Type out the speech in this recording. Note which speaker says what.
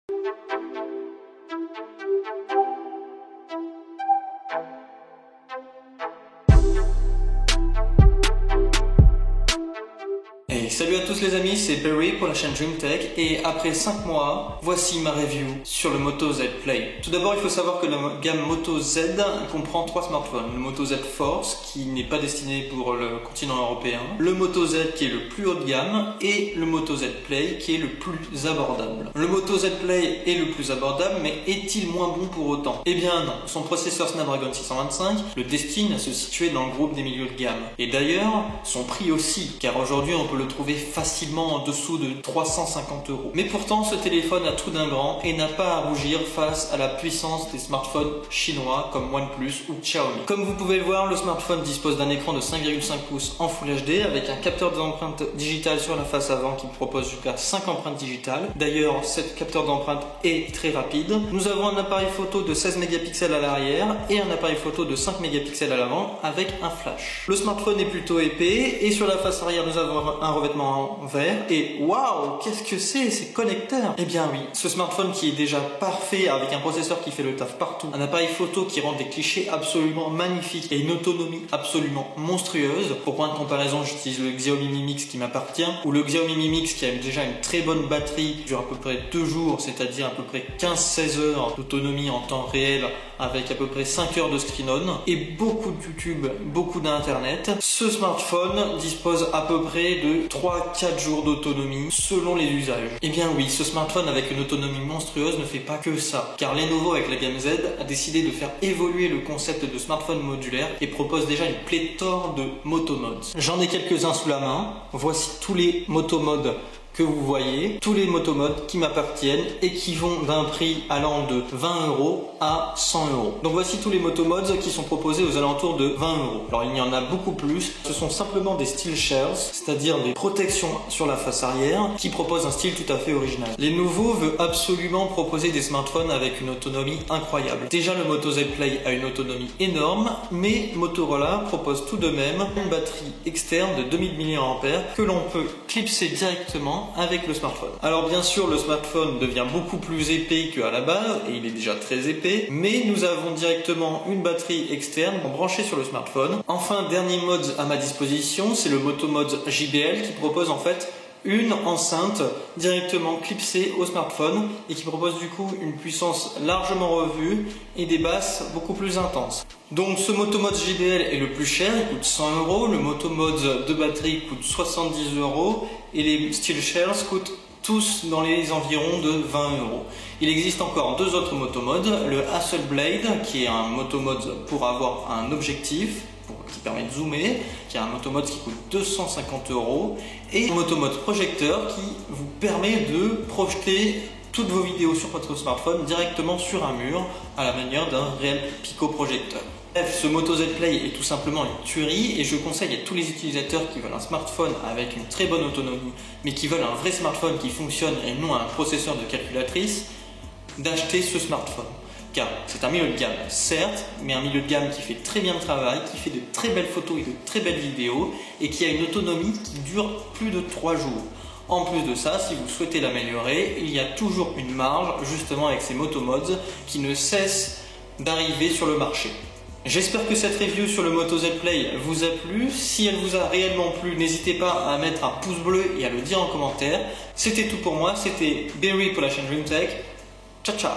Speaker 1: Et salut à tous les amis, c'est Barry pour la chaîne DreamTech et après 5 mois, voici ma review sur le Moto Z Play. Tout d'abord, il faut savoir que la gamme Moto Z comprend 3 smartphones. Le Moto Z Force qui n'est pas destiné pour le continent européen, le Moto Z qui est le plus haut de gamme et le Moto Z Play qui est le plus abordable. Le Moto Z Play est le plus abordable, mais est-il moins bon pour autant? Eh bien non, son processeur Snapdragon 625 le destine à se situer dans le groupe des milieux de gamme. Et d'ailleurs, son prix aussi, car aujourd'hui on peut le trouver facilement en dessous de 350 €. Mais pourtant, ce téléphone a tout d'un grand et n'a pas à rougir face à la puissance des smartphones chinois comme OnePlus ou Xiaomi. Comme vous pouvez le voir, le smartphone dispose d'un écran de 5,5 pouces en Full HD avec un capteur d'empreinte digitale sur la face avant qui propose jusqu'à 5 empreintes digitales. D'ailleurs, cet capteur d'empreinte est très rapide. Nous avons un appareil photo de 16 mégapixels à l'arrière et un appareil photo de 5 mégapixels à l'avant avec un flash. Le smartphone est plutôt épais et sur la face arrière, nous avons un revêtement en verre et waouh, qu'est-ce que c'est ces connecteurs? Eh bien oui, ce smartphone qui est déjà parfait avec un processeur qui fait le taf partout, un appareil photo qui rend des clichés absolument magnifiques et une autonomie absolument monstrueuse. Pour point de comparaison, j'utilise le Xiaomi Mi Mix qui m'appartient ou le Xiaomi Mi Mix qui a déjà une très bonne batterie qui dure à peu près 2 jours, c'est-à-dire à peu près 15-16 heures d'autonomie en temps réel avec à peu près 5 heures de screen on et beaucoup de YouTube, beaucoup d'internet. Ce smartphone dispose à peu près de 3-4 jours d'autonomie selon les usages. Eh bien oui, ce smartphone avec une autonomie monstrueuse ne fait pas que ça, car Lenovo avec la gamme Z a décidé de faire évoluer le concept de smartphone modulaire et propose déjà une pléthore de motomodes. J'en ai quelques-uns sous la main, voici tous les motomodes que vous voyez, tous les motomodes qui m'appartiennent et qui vont d'un prix allant de 20 € à 100 €. Donc voici tous les motomodes qui sont proposés aux alentours de 20 €. Alors il y en a beaucoup plus, ce sont simplement des steel shells, c'est-à-dire des protections sur la face arrière qui proposent un style tout à fait original. Lenovo veut absolument proposer des smartphones avec une autonomie incroyable. Déjà le Moto Z Play a une autonomie énorme, mais Motorola propose tout de même une batterie externe de 2000 mAh que l'on peut clipser directement avec le smartphone. Alors bien sûr, le smartphone devient beaucoup plus épais qu'à la base, et il est déjà très épais, mais nous avons directement une batterie externe branchée sur le smartphone. Enfin, dernier mode à ma disposition, c'est le Moto Mode JBL qui propose en fait une enceinte directement clipsée au smartphone et qui propose du coup une puissance largement revue et des basses beaucoup plus intenses. Donc ce Motomode JBL est le plus cher, il coûte 100 €, le Motomode de batterie coûte 70 € et les Steel Shells coûtent tous dans les environs de 20 €. Il existe encore 2 autres motomodes, le Hasselblad qui est un motomode pour avoir un objectif qui permet de zoomer, qui a un motomode qui coûte 250 € et un motomode projecteur qui vous permet de projeter toutes vos vidéos sur votre smartphone directement sur un mur à la manière d'un réel picoprojecteur. Bref, ce Moto Z Play est tout simplement une tuerie et je conseille à tous les utilisateurs qui veulent un smartphone avec une très bonne autonomie mais qui veulent un vrai smartphone qui fonctionne et non un processeur de calculatrice d'acheter ce smartphone. Car c'est un milieu de gamme, certes, mais un milieu de gamme qui fait très bien le travail, qui fait de très belles photos et de très belles vidéos et qui a une autonomie qui dure plus de 3 jours. En plus de ça, si vous souhaitez l'améliorer, il y a toujours une marge justement avec ces motomodes qui ne cessent d'arriver sur le marché. J'espère que cette review sur le Moto Z Play vous a plu. Si elle vous a réellement plu, n'hésitez pas à mettre un pouce bleu et à le dire en commentaire. C'était tout pour moi, c'était Barry pour la chaîne DreamTech. Ciao ciao.